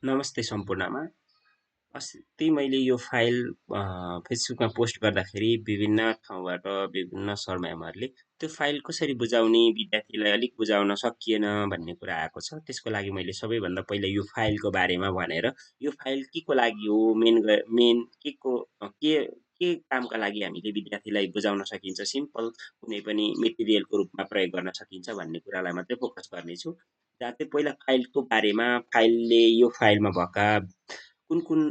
नमस्ते सम्पूर्णमा। अस्ति मैले यो फाइल फेसबुकमा पोस्ट गर्दाखेरि विभिन्न ठाउँबाट विभिन्न सर म्यामहरूले त्यो फाइल कसरी बुझाउने, विद्यार्थीलाई अलिक बुझाउन सकिएन भन्ने कुरा आएको छ। त्यसको लागि मैले सबैभन्दा पहिला यो फाइलको बारेमा भनेर यो फाइल के को लागि हो, मेन के कामका लागि हामीले विद्यार्थीलाई बुझाउन सकिन्छ, सिम्पल कुनै पनि मेटेरियलको रूपमा प्रयोग गर्न सकिन्छ भन्ने कुरालाई मात्रै फोकस गर्नेछु। जहाँ चाहिँ पहिला फाइलको बारेमा, यो फाइलमा भएका कुन कुन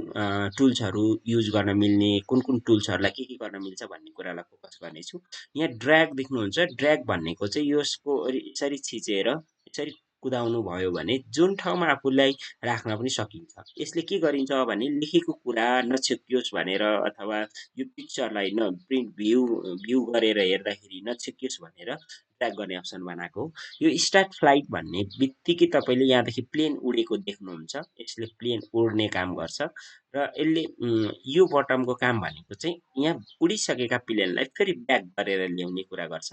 टुल्सहरू युज गर्न मिल्ने, कुन कुन टुल्सहरूलाई के गर्न मिल्छ भन्ने कुरालाई फोकस गर्नेछु। यहाँ ड्र्याग देख्नुहुन्छ, ड्र्याग भनेको चाहिँ यसको यसरी थिचेर यसरी कुदाउनु भयो भने जुन ठाउँमा आफूलाई राख्न पनि सकिन्छ। यसले के गरिन्छ भने लेखेको कुरा नछेकियोस् भनेर अथवा यो पिक्चरलाई प्रिन्ट भ्यू गरेर हेर्दाखेरि नछेकियोस् भनेर ड्र्याग गर्ने अप्सन बनाएको हो। यो स्टार्ट फ्लाइट भन्ने बित्तिकै तपाईँले यहाँदेखि प्लेन उडेको देख्नुहुन्छ। यसले प्लेन उड्ने काम गर्छ र यसले यो बटमको काम भनेको चाहिँ यहाँ उडिसकेका प्लेनलाई फेरि ब्याक गरेर ल्याउने कुरा गर्छ।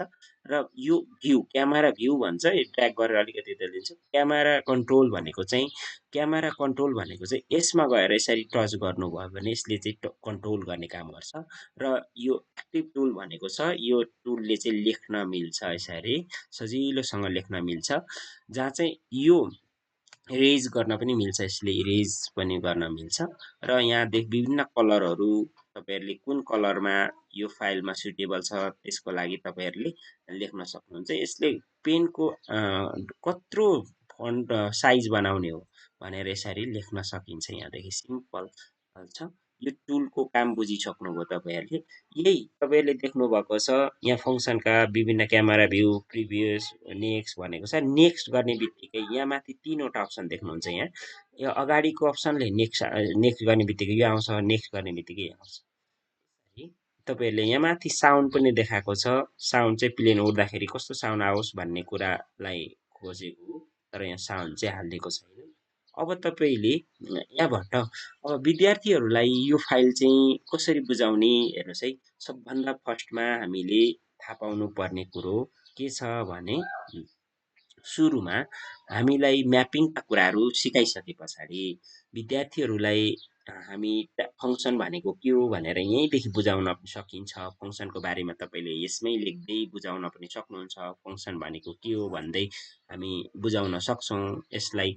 र यो भ्यू, क्यामेरा भ्यू भन्छ, यो ट्र्याक गरेर अलिकति दिन्छ। क्यामेरा कन्ट्रोल भनेको चाहिँ यसमा गएर यसरी टच गर्नुभयो भने यसले चाहिँ कन्ट्रोल गर्ने काम गर्छ। र यो एक्टिभ टुल भनेको छ, यो टुलले चाहिँ लेख्न मिल्छ, यसरी सजिलोसँग लेख्न मिल्छ। जहाँ चाहिँ यो इरेज गर्न पनि मिल्छ, यसले इरेज पनि गर्न मिल्छ। र यहाँदेखि विभिन्न कलरहरू तपाईँहरूले कुन कलरमा यो फाइलमा सुटेबल छ त्यसको लागि तपाईँहरूले लेख्न सक्नुहुन्छ। यसले पेनको कत्रो फन्ट साइज बनाउने हो भनेर यसरी लेख्न सकिन्छ। यहाँदेखि सिम्पल छ। यो टुलको काम बुझिसक्नुभयो तपाईँहरूले। यही तपाईँहरूले देख्नुभएको छ यहाँ फङ्सनका विभिन्न क्यामेरा भ्यू, प्रिभियस, नेक्स्ट भनेको छ। नेक्स्ट गर्ने बित्तिकै यहाँ माथि तीनवटा अप्सन देख्नुहुन्छ। यहाँ यो अगाडिको अप्सनले नेक्स्ट गर्ने बित्तिकै यो आउँछ, नेक्स्ट गर्ने बित्तिकै यो आउँछ। तपाईँहरूले यहाँ माथि साउन्ड पनि देखाएको छ। साउन्ड चाहिँ प्लेन उड्दाखेरि कस्तो साउन्ड आओस् भन्ने कुरालाई खोजेको हो, तर यहाँ साउन्ड चाहिँ हालिदिएको छैन। अब तपाईँले यहाँबाट अब विद्यार्थीहरूलाई यो फाइल चाहिँ कसरी बुझाउने हेर्नुहोस् है। सबभन्दा फर्स्टमा हामीले थाहा पाउनु पर्ने कुरो के छ भने सुरुमा हामीलाई म्यापिङका कुराहरू सिकाइसके पछाडि विद्यार्थीहरूलाई हामी फङ्सन भनेको के हो भनेर यहीँदेखि बुझाउन सकिन्छ। फङ्सनको बारेमा तपाईँले यसमै लेख्दै बुझाउन पनि सक्नुहुन्छ। फङ्सन भनेको के हो भन्दै हामी बुझाउन सक्छौँ। यसलाई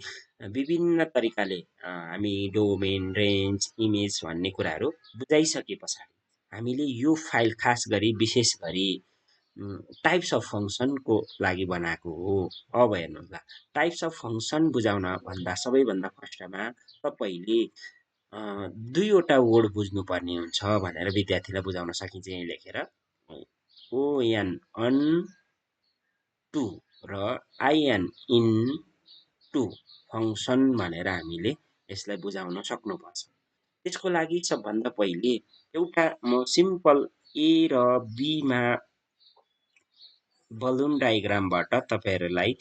विभिन्न तरिकाले हामी डोमेन, रेन्ज, इमेज भन्ने कुराहरू बुझाइसके पछाडि हामीले यो फाइल खास गरी विशेष गरी टाइप्स अफ फङ्सनको लागि बनाएको हो। अब हेर्नुहोस् ल, टाइप्स अफ फङ्सन बुझाउन भन्दा सबैभन्दा फर्स्टमा तपाईँले दुईवटा वर्ड बुझ्नुपर्ने हुन्छ भनेर विद्यार्थीलाई बुझाउन सकिन्छ। यहीँ लेखेर ओएन अन टु र आइएन इन टु फङ्सन भनेर हामीले यसलाई बुझाउन सक्नुपर्छ। त्यसको लागि सबभन्दा पहिले एउटा म सिम्पल ए र बीमा बलुन डायग्रामबाट तपाईँहरूलाई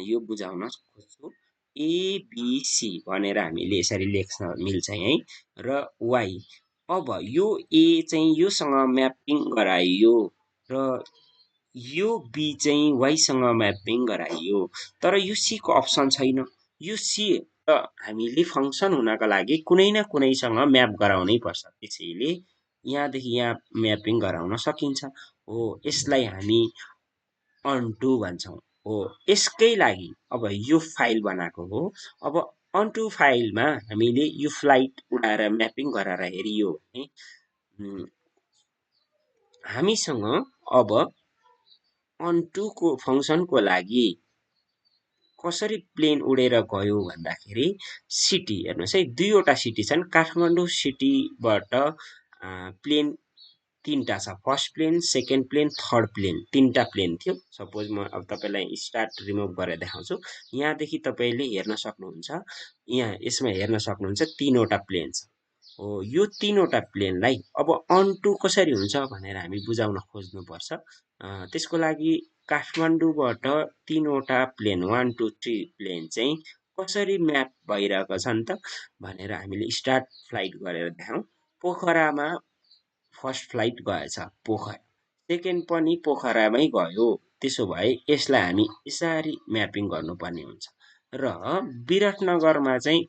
यो बुझाउन खोज्छु। एबिसी भनेर हामीले यसरी लेख्न मिल्छ यहीँ, र वाइ। अब यो ए चाहिँ योसँग म्यापिङ गराइयो र यो बी चाहिँ वाइसँग म्यापिङ गराइयो, तर यो सीको अप्सन छैन। यो सी त हामीले फङ्सन हुनका लागि कुनै न कुनैसँग म्याप गराउनै पर्छ। त्यसैले यहाँदेखि यहाँ म्यापिङ गराउन सकिन्छ। हो, यसलाई हामी अनटु भन्छौँ। हो, यसकै लागि अब यो फाइल बनाएको हो। अब अनटु फाइलमा हामीले यो फ्लाइट उडाएर म्यापिङ गराएर हेरियो भने हामीसँग अब अनटुको फङ्सनको लागि कसरी प्लेन उडेर गयो भन्दाखेरि सिटी हेर्नुहोस् है, दुईवटा सिटी छन्। काठमाडौँ सिटीबाट प्लेन तीनटा छ, first plane, second plane, third plane, तीनटा प्लेन थियो। सपोज म अब तपाईँलाई स्टार्ट रिमुभ गरेर देखाउँछु। यहाँदेखि तपाईँले हेर्न सक्नुहुन्छ, यहाँ यसमा हेर्न सक्नुहुन्छ तीनवटा प्लेन छ। हो, यो तीनवटा प्लेनलाई अब अनटु कसरी हुन्छ भनेर हामी बुझाउन खोज्नुपर्छ। त्यसको लागि काठमाडौँबाट तीनवटा प्लेन 1 2 3 प्लेन चाहिँ कसरी म्याप भइरहेको छ नि त भनेर हामीले स्टार्ट फ्लाइट गरेर देखाउँ। पोखरामा फर्स्ट फ्लाइट गएछ, पोखरा सेकेन्ड पनि पोखरामै गयो। त्यसो भए यसलाई हामी यसरी म्यापिङ गर्नुपर्ने हुन्छ। र विराटनगरमा चाहिँ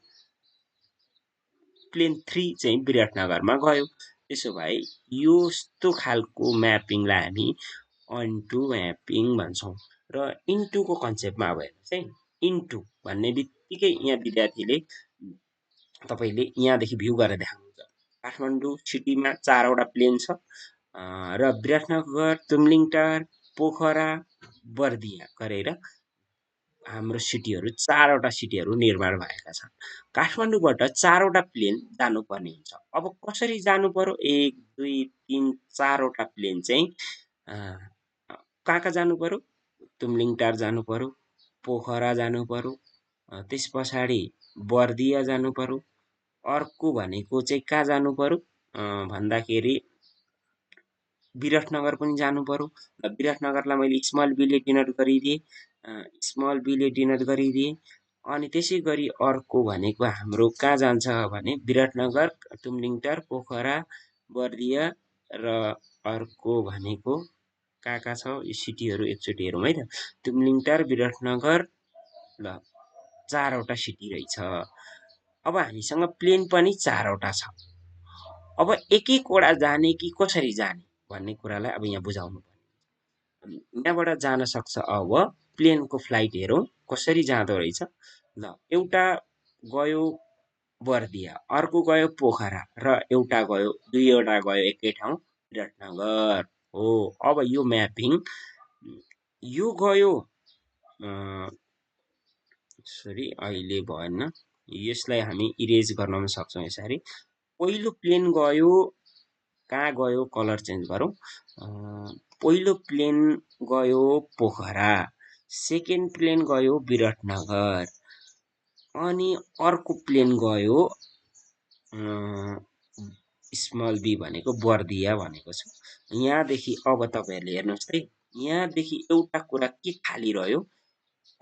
प्लेन 3 चाहिँ विराटनगरमा गयो। त्यसो भए यस्तो खालको म्यापिङलाई हामी अन्टु म्यापिङ भन्छौँ। र इन्टुको कन्सेप्टमा अब हेर्नुहोस् है, इन्टु भन्ने बित्तिकै यहाँ विद्यार्थीले तपाईँले यहाँदेखि भ्यू गरेर देखाउनुहुन्छ। काठमाडौँ सिटीमा 4वटा प्लेन छ र विराटनगर, तुमलिङटार, पोखरा, बर्दिया गरेर हाम्रो सिटीहरू 4वटा सिटीहरू निर्माण भएका छन्। काठमाडौँबाट 4वटा प्लेन जानुपर्ने हुन्छ। अब कसरी जानु पर्यो? 1 2 3 4वटा प्लेन चाहिँ कहाँ कहाँ जानु पर्यो? तुमलिङटार जानु पर्यो, पोखरा जानु पर्यो, त्यस पछाडि बर्दिया जानु पर्यो, अर्को भनेको चाहिँ कहाँ जानु पर्यो भन्दाखेरि विराटनगर पनि जानु पर्यो। र विराटनगरलाई मैले स्मल बीले डिनोट गरिदिएँ, स्मल बीले डिनोट गरिदिएँ। अनि त्यसै गरी अर्को भनेको हाम्रो कहाँ जान्छ भने विराटनगर, तुमलिङटार, पोखरा, बर्दिया र अर्को भनेको कहाँ कहाँ छ यो सिटीहरू एकचोटि हेरौँ है त। तुमलिङटार, विराटनगर ल 4वटा सिटी रहेछ। अब हामीसँग प्लेन पनि 4वटा छ। अब एक एकवटा जाने कि कसरी जाने भन्ने कुरालाई अब यहाँ बुझाउनु पर्ने। यहाँबाट जान सक्छ। अब प्लेनको फ्लाइट हेरौँ कसरी जाँदो रहेछ। ल एउटा गयो बर्दिया, अर्को गयो पोखरा र एउटा गयो, दुईवटा गयो एकै ठाउँ विराटनगर हो। अब यो म्यापिङ यो गयो सरी अहिले भएन, यसलाई हामी इरेज गर्न सक्छौँ यसरी। पहिलो प्लेन गयो, कहाँ गयो कलर चेन्ज गरौँ। पहिलो प्लेन गयो पोखरा, सेकेन्ड प्लेन गयो विराटनगर, अनि अर्को प्लेन गयो स्मल बी भनेको बर्दिया भनेको छ। यहाँदेखि अब तपाईँहरूले हेर्नुहोस् है, यहाँदेखि एउटा कुरा के खाली रह्यो।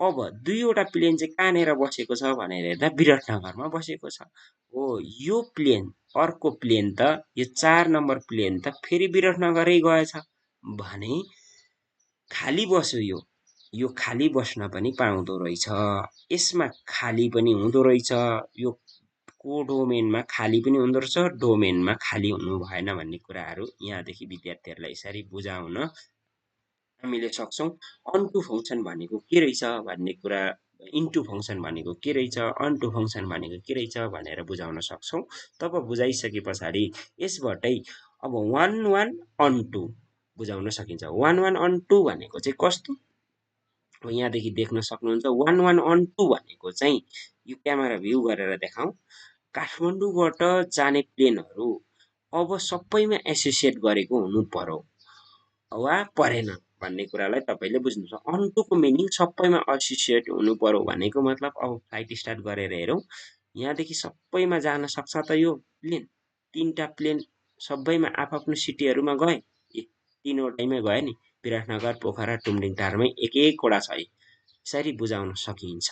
अब दुईवटा प्लेन चाहिँ कहाँनिर बसेको छ भनेर हेर्दा विराटनगरमा बसेको छ। हो, यो प्लेन अर्को प्लेन त यो 4 नम्बर प्लेन त फेरि विराटनगरै गएछ भने खाली बस्यो। यो खाली बस्न पनि पाउँदो रहेछ। यसमा खाली पनि हुँदो रहेछ। यो कोडोमेनमा खाली पनि हुँदो रहेछ, डोमेनमा खाली हुनु भएन भन्ने कुराहरू यहाँदेखि विद्यार्थीहरूलाई यसरी बुझाउन हामीले सक्छौँ। अन्टु फङ्सन भनेको के रहेछ भन्ने कुरा, इन्टु फङ्सन भनेको के रहेछ, अन्टु फङ्सन भनेको के रहेछ भनेर बुझाउन सक्छौँ। तब बुझाइसके पछाडि यसबाटै अब 1 1 अन्टु बुझाउन सकिन्छ। 1 1 अन्टु भनेको चाहिँ कस्तो? यहाँदेखि देख्न सक्नुहुन्छ 1 1 अन्टु भनेको चाहिँ यो क्यामेरा भ्यू गरेर देखाउँ। काठमाडौँबाट जाने प्लेनहरू अब सबैमा एसोसिएट गरेको हुनु पर्यो वा परेन भन्ने कुरालाई तपाईँले बुझ्नुहुन्छ। अन्टुको मिनिङ सबैमा एसोसिएट हुनु पर्यो भनेको मतलब अब फ्लाइट स्टार्ट गरेर हेरौँ। यहाँदेखि सबैमा जान सक्छ त यो प्लेन? 3टा प्लेन सबैमा आफ्नो सिटीहरूमा गए, 3वटैमा गए नि, विराटनगर, पोखरा, तुमलिङटारमै एक एकवटा छ। यसरी बुझाउन सकिन्छ।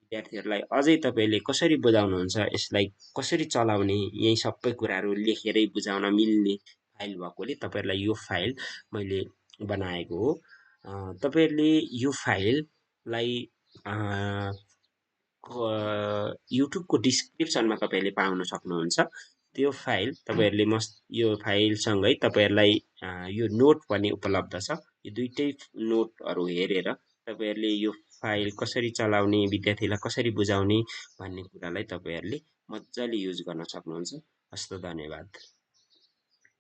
विद्यार्थीहरूलाई अझै तपाईँले कसरी बुझाउनुहुन्छ, यसलाई कसरी चलाउने, यही सबै कुराहरू लेखेरै बुझाउन मिल्ने फाइल भएकोले तपाईँहरूलाई यो फाइल मैले बनाएको हो। तपाईँहरूले यो फाइललाई युट्युबको डिस्क्रिप्सनमा तपाईँहरूले पाउन सक्नुहुन्छ। त्यो फाइल तपाईँहरूले यो फाइलसँगै तपाईँहरूलाई यो नोट पनि उपलब्ध छ। यो दुईटै नोटहरू हेरेर तपाईँहरूले यो फाइल कसरी चलाउने, विद्यार्थीलाई कसरी बुझाउने भन्ने कुरालाई तपाईँहरूले मजाले युज गर्न सक्नुहुन्छ। हस्त, धन्यवाद।